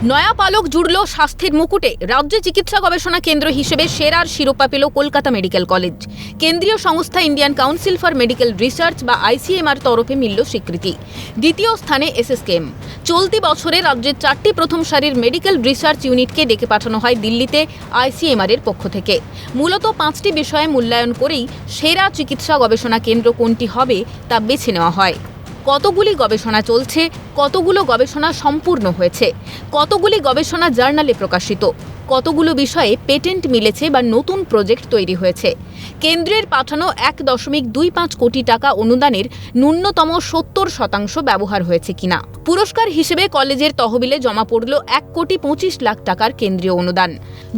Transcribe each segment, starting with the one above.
নয়া পালক জুড়ল স্বাস্থ্যের মুকুটে। রাজ্যে চিকিৎসা গবেষণা কেন্দ্র হিসেবে সেরার শিরোপা পেল কলকাতা মেডিকেল কলেজ। কেন্দ্রীয় সংস্থা Indian council for medical research বা আইসিএমআর তরফে মিলল স্বীকৃতি। দ্বিতীয় স্থানে এসএসকেএম। চলতি বছরে রাজ্যের 4টি প্রথম সারির মেডিকেল রিসার্চ ইউনিটকে ডেকে পাঠানো হয় দিল্লিতে আইসিএমআর এর পক্ষ থেকে। মূলত 5টি বিষয়ে মূল্যায়ন করেই সেরা চিকিৎসা গবেষণা কেন্দ্র কোনটি হবে তা বেছে নেওয়া হয়। কতগুলি গবেষণা চলছে, কতগুলো গবেষণা সম্পূর্ণ হয়েছে, কতগুলি গবেষণা জার্নালে প্রকাশিত, কতগুলো বিষয়ে পেটেন্ট মিলেছে বা নতুন প্রজেক্ট তৈরি হয়েছে। কেন্দ্রের পাঠানো 1.25 কোটি টাকা অনুদানের ন্যূনতম 70% ব্যবহার হয়েছে কিনা। পুরস্কার হিসেবে কলেজের তহবিলে জমা পড়ল 1,25,00,000 টাকার কেন্দ্রীয় অনুদান।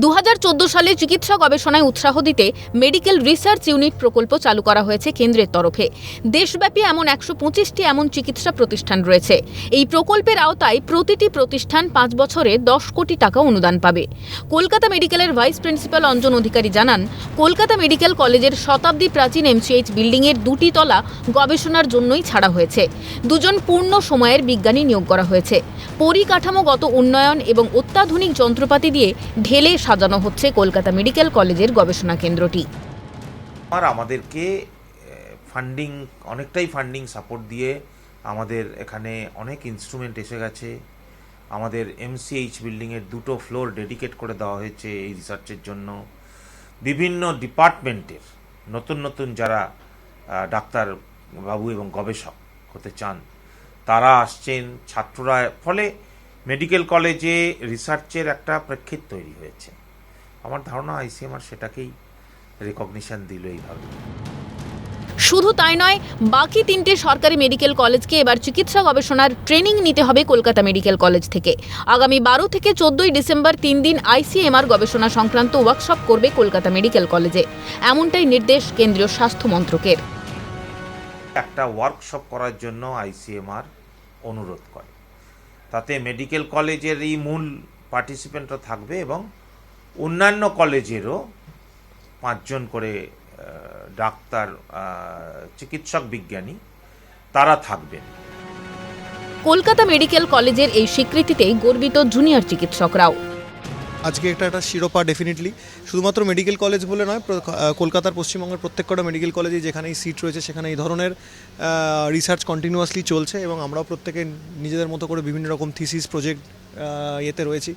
2014 সালে চিকিৎসা গবেষণায় উৎসাহ দিতে মেডিকেল রিসার্চ ইউনিট প্রকল্প চালু করা হয়েছে কেন্দ্রের তরফে। দেশব্যাপী এমন 125টি এমন চিকিৎসা প্রতিষ্ঠান রয়েছে। এই প্রকল্পের আওতায় প্রতিটি প্রতিষ্ঠান 5 বছরে 10 কোটি টাকা অনুদান পাবে। কলকাতা মেডিকেলের ভাইস প্রিন্সিপাল অঞ্জন অধিকারী জানান, কলকাতা মেডিকেল কলেজের শতাব্দী প্রাচীন এমসিএইচ বিল্ডিংয়ের 2টি তলা গবেষণার জন্যই ছাড়া হয়েছে। 2জন পূর্ণ সময়ের বিজ্ঞানী নিয়োগ করা হয়েছে। পরিকাঠামোগত উন্নয়ন এবং অত্যাধুনিক যন্ত্রপাতি দিয়ে ঢেলে সাজানো হচ্ছে কলকাতা মেডিকেল কলেজের গবেষণা কেন্দ্রটি। আমাদেরকে অনেকটাই ফান্ডিং সাপোর্ট দিয়ে আমাদের এখানে অনেক ইনস্ট্রুমেন্ট এসে গেছে। আমাদের এমসিএইচ বিল্ডিংয়ের 2টো ফ্লোর ডেডিকেট করে দেওয়া হয়েছে এই রিসার্চের জন্য। বিভিন্ন ডিপার্টমেন্টের নতুন যারা ডাক্তার বাবু এবং গবেষক হতে চান তারা আসছেন, ছাত্ররা। ফলে মেডিকেল কলেজে রিসার্চের একটা প্রেক্ষিত তৈরি হয়েছে। আমার ধারণা আইসিএমআর সেটাকেই রেকগনিশন দিল এইভাবে। শুধু তাই নয়, বাকি 3টে সরকারি মেডিকেল কলেজকে এবার চিকিৎসা গবেষণার ট্রেনিং নিতে হবে কলকাতা মেডিকেল কলেজ থেকে। আগামী 12 থেকে 14 ডিসেম্বর 3 দিন আইসিএমআর গবেষণা সংক্রান্ত ওয়ার্কশপ করবে কলকাতা মেডিকেল কলেজে। এমনটাই নির্দেশ কেন্দ্রীয় স্বাস্থ্য মন্ত্রকের। একটা ওয়ার্কশপ করার জন্য আইসিএমআর অনুরোধ করে, তাতে মেডিকেল কলেজেরই মূল পার্টিসিপেন্টরা থাকবে এবং অন্যান্য কলেজেরও 5 জন করে ডাক্তার, চিকিৎসক বিজ্ঞানী তারা থাকবেন। কলকাতা মেডিকেল কলেজের এই স্বীকৃতিতে গর্বিত জুনিয়র চিকিৎসকরাও। আজকে একটা শিরোপা ডেফিনেটলি শুধুমাত্র মেডিকেল কলেজ বলে নয়, কলকাতার পশ্চিমবঙ্গের প্রত্যেকটা মেডিকেল কলেজে যেখানেই সিট রয়েছে সেখানে এই ধরনের রিসার্চ কন্টিনিউয়াসলি চলছে এবং আমরাও প্রত্যেকে নিজেদের মতো করে বিভিন্ন রকম থিসিস প্রজেক্ট এতে রয়েছি।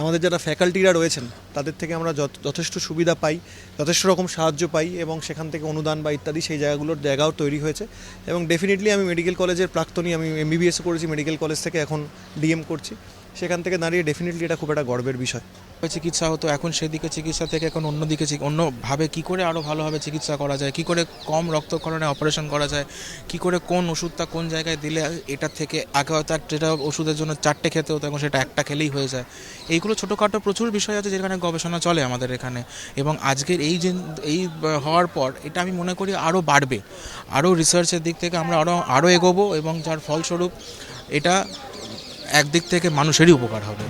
আমাদের যারা ফ্যাকাল্টিরা রয়েছেন তাদের থেকে আমরা যথেষ্ট সুবিধা পাই, যথেষ্ট রকম সাহায্য পাই এবং সেখান থেকে অনুদান বা ইত্যাদি সেই জায়গাও তৈরি হয়েছে। এবং ডেফিনেটলি আমি মেডিকেল কলেজের প্রাক্তনী, আমি এমবিবিএস করেছি মেডিকেল কলেজ থেকে, এখন ডিএম করছি। সেখান থেকে দাঁড়িয়ে ডেফিনেটলি এটা খুব একটা গর্বের বিষয়। চিকিৎসা হতো, এখন সেদিকে চিকিৎসা থেকে এখন অন্যদিকে অন্যভাবে কী করে আরও ভালোভাবে চিকিৎসা করা যায়, কী করে কম রক্তক্ষরণে অপারেশন করা যায়, কী করে কোন ওষুধটা কোন জায়গায় দিলে এটার থেকে আগে হয়তো যেটা ওষুধের জন্য 4টে খেতে হতো এখন সেটা 1টা খেলেই হয়ে যায়। এইগুলো ছোটোখাটো প্রচুর বিষয় আছে যেখানে গবেষণা চলে আমাদের এখানে। এবং আজকের এই হওয়ার পর এটা আমি মনে করি আরও বাড়বে, আরও রিসার্চের দিক থেকে আমরা আরও এগোবো এবং যার ফলস্বরূপ এটা একদিক থেকে মানুষেরই উপকার হবে।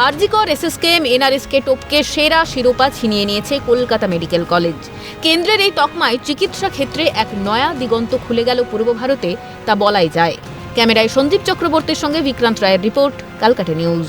আরজিকর, এসএসকেএম, এনআরএসকে টপকে সেরা শিরোপা ছিনিয়ে নিয়েছে কলকাতা মেডিকেল কলেজ। কেন্দ্রের এই তকমায় চিকিৎসা ক্ষেত্রে এক নয়া দিগন্ত খুলে গেল পূর্ব ভারতে, তা বলাই যায়। ক্যামেরায় সঞ্জীব চক্রবর্তীর সঙ্গে বিক্রান্ত রায়ের রিপোর্ট, ক্যালকাটা নিউজ।